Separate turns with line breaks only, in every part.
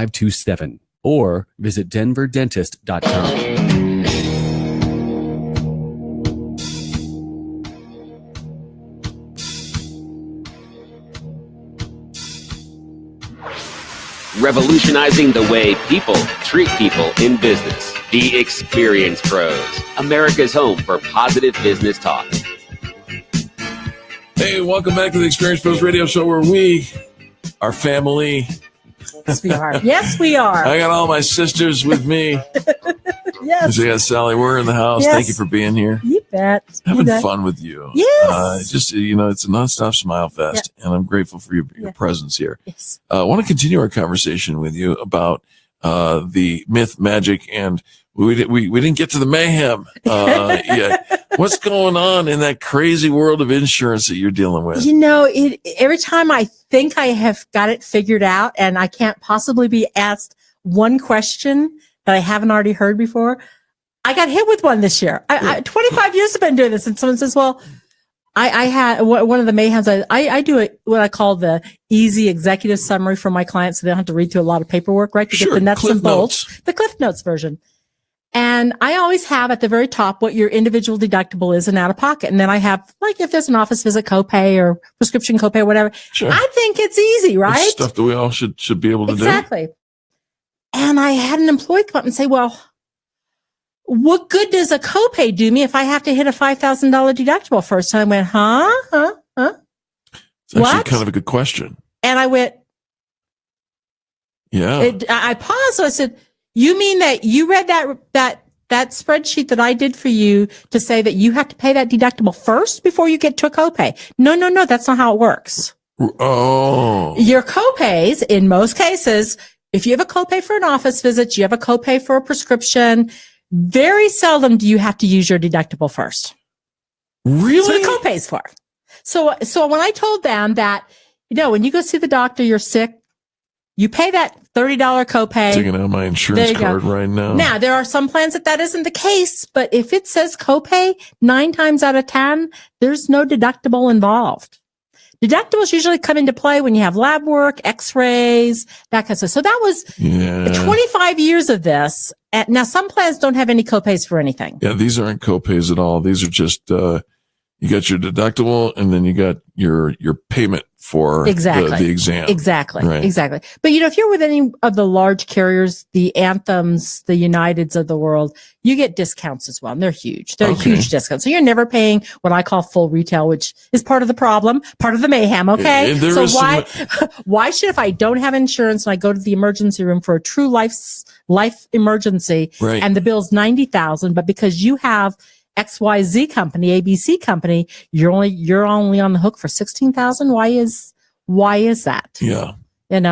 527 or visit denverdentist.com.
Revolutionizing the way people treat people in business. The Experience Pros, America's home for positive business talk.
Hey, welcome back to the Experience Pros Radio Show, where we are family.
Yes, we are. Yes, we are.
I got all my sisters with me.
Yes.
We got Sally Wurr in the house.
Yes.
Thank you for being here.
You bet.
Having fun with you.
Yes.
It's a nonstop smile fest, and I'm grateful for your presence here.
Yes.
I want to continue our conversation with you about the myth, magic, and we didn't get to the mayhem yet. What's going on in that crazy world of insurance that you're dealing with?
Every time I think I have got it figured out and I can't possibly be asked one question that I haven't already heard before, I got hit with one this year. 25 years I've been doing this, and someone says, well, I had one of the mayhems. I do what I call the easy executive summary for my clients, so they don't have to read through a lot of paperwork, right? To get the nuts and bolts, the Cliff Notes version. And I always have at the very top what your individual deductible is and out of pocket. And then I have, like, if there's an office visit copay or prescription copay or whatever.
Sure.
I think it's easy, right?
It's stuff that we all should be able to do.
Exactly. And I had an employee come up and say, well, what good does a copay do me if I have to hit a $5,000 deductible first? And I went, huh?
It's actually kind of a good question.
And I went,
yeah.
I paused. So I said, you mean that you read that spreadsheet that I did for you to say that you have to pay that deductible first before you get to a copay? No. That's not how it works.
Oh.
Your copays, in most cases, if you have a copay for an office visit, you have a copay for a prescription, very seldom do you have to use your deductible first.
Really?
So the copay's for. So when I told them that, when you go see the doctor, you're sick, you pay that $30 copay.
Taking out my insurance card right now.
Now, there are some plans that isn't the case, but if it says copay, 9 times out of 10, there's no deductible involved. Deductibles usually come into play when you have lab work, x-rays, that kind of stuff. So that was 25 years of this. Now, some plans don't have any copays for anything.
Yeah, these aren't copays at all. These are just, you got your deductible and then you got your payment for the exam.
Exactly.
Right.
Exactly. But if you're with any of the large carriers, the Anthems, the Uniteds of the world, you get discounts as well. And they're huge. They're huge discounts. So you're never paying what I call full retail, which is part of the problem, part of the mayhem. Okay. So why should, if I don't have insurance and I go to the emergency room for a true life emergency and the bill's $90,000, but because you have XYZ company, ABC company, you're only on the hook for $16,000. Why is that?
Yeah.
And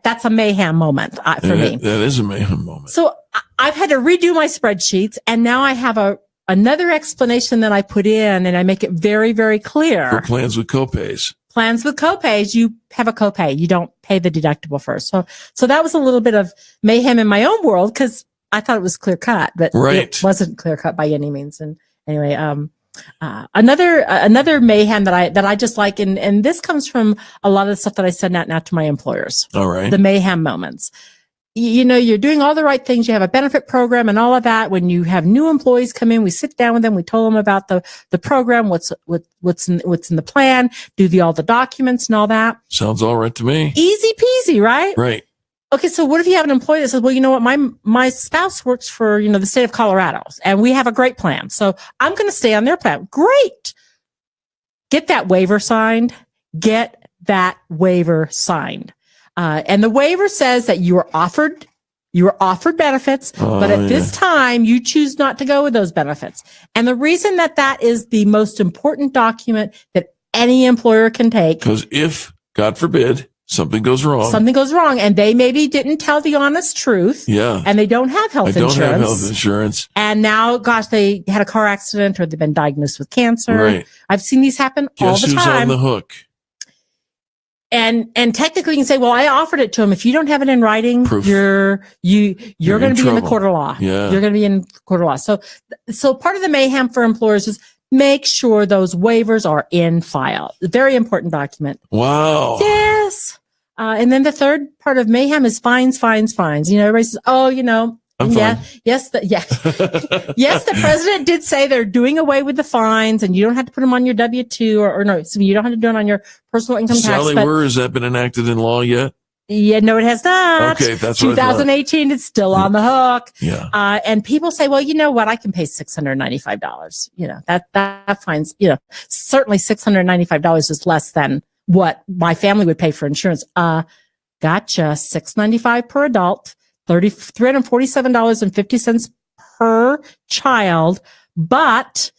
that's a mayhem moment for me.
That is a mayhem moment.
So I've had to redo my spreadsheets, and now I have another explanation that I put in, and I make it very, very clear.
For plans with copays.
Plans with copays, you have a copay. You don't pay the deductible first. So that was a little bit of mayhem in my own world, because I thought it was clear cut, but it wasn't clear cut by any means. And anyway, another mayhem that I just like, and this comes from a lot of the stuff that I send out now to my employers.
All right.
The mayhem moments. You're doing all the right things. You have a benefit program and all of that. When you have new employees come in, we sit down with them. We told them about the program, what's in the plan, do all the documents and all that.
Sounds all right to me.
Easy peasy, right?
Right.
Okay, so what if you have an employee that says, well, you know what, my spouse works for, the state of Colorado, and we have a great plan, so I'm going to stay on their plan. Great. Get that waiver signed. And the waiver says that you were offered benefits, but at this time you choose not to go with those benefits. And the reason that is the most important document that any employer can take.
Because if, God forbid, something goes wrong,
and they maybe didn't tell the honest truth.
Yeah.
And they don't have health insurance.
Don't have health insurance.
And now, gosh, they had a car accident or they've been diagnosed with cancer.
Right.
I've seen these happen all the time.
Guess who's on the hook?
And technically you can say, well, I offered it to him. If you don't have it in writing,
proof.
you're going to be in the court of law.
Yeah.
You're going to be in court of law. So part of the mayhem for employers is make sure those waivers are in file. Very important document.
Wow.
Yes. And then the third part of mayhem is fines. Everybody says, oh,
I'm
yeah,
fine.
yes, the president did say they're doing away with the fines and you don't have to put them on your W-2 or no, so you don't have to do it on your personal income tax.
Sally Wurr, has that been enacted in law yet?
Yeah, no, it has not.
Okay, that's what
2018, it's still on the hook.
Yeah.
And people say, well, you know what? I can pay $695. That fines, certainly $695 is less than what my family would pay for insurance. Gotcha. $695 per adult, $347.50 per child, but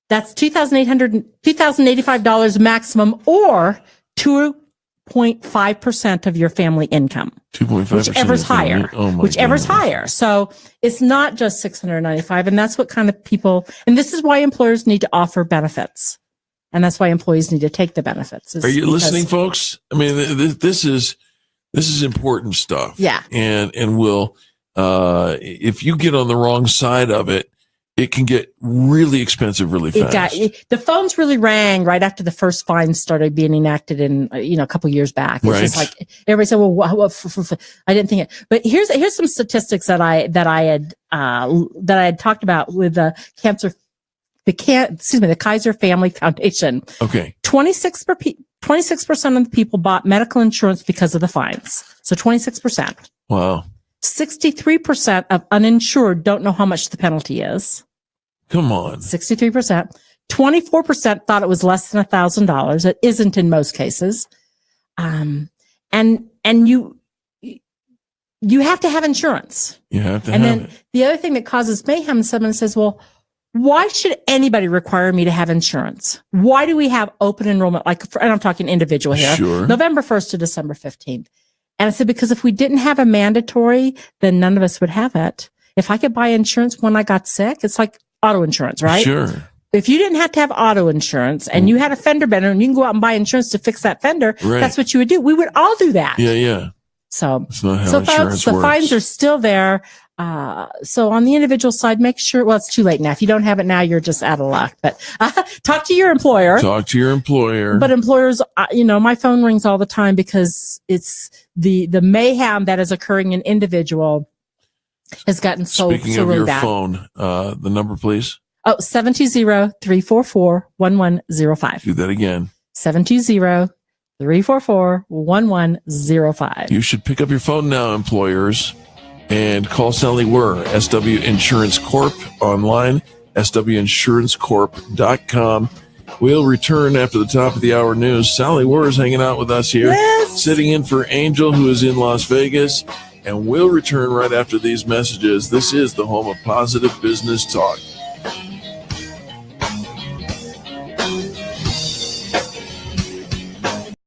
that's $2,085 maximum or 2.5% of your family income.
2.5%.
Whichever's higher.
Oh my
whichever's
goodness.
higher. So it's not just $695. And that's what kind of people, and this is why employers need to offer benefits. And that's why employees need to take the benefits.
Are you listening, folks? I mean, this is important stuff.
Yeah.
And will, if you get on the wrong side of it, it can get really expensive really fast.
The phones really rang right after the first fines started being enacted in, a couple years back. It's just like everybody said, well, I didn't think it. But here's some statistics that I had talked about with the Kaiser Family Foundation.
Okay.
26% of the people bought medical insurance because of the fines. So 26%.
Wow.
63% of uninsured don't know how much the penalty is.
Come on.
63%. 24% thought it was less than $1,000. It isn't in most cases. And you have to have insurance.
You have to
and
have
then
it.
the other thing that causes mayhem, someone says, well, why should anybody require me to have insurance? Why do we have open enrollment? And I'm talking individual here.
Sure.
November 1st to December 15th. And I said, because if we didn't have a mandatory, then none of us would have it. If I could buy insurance when I got sick, it's like auto insurance, right?
Sure.
If you didn't have to have auto insurance and you had a fender bender and you can go out and buy insurance to fix that fender,
Right.
That's what you would do. We would all do that.
Yeah.
So,
That's not how
folks,
insurance
the
works.
fines are still there. So on the individual side, make sure, well, it's too late now. If you don't have it now, you're just out of luck, but talk to your employer.
Talk to your employer.
But employers, my phone rings all the time because it's the mayhem that is occurring in individual has gotten so
Speaking of
really
your
bad.
phone, the number, please.
Oh, 720-344-1105.
Do that again.
720-344-1105.
You should pick up your phone now, employers, and call Sally Wurr, SW Insurance Corp, online, swinsurancecorp.com. We'll return after the top of the hour news. Sally Wurr is hanging out with us here, sitting in for Angel, who is in Las Vegas, and we'll return right after these messages. This is the home of positive business talk.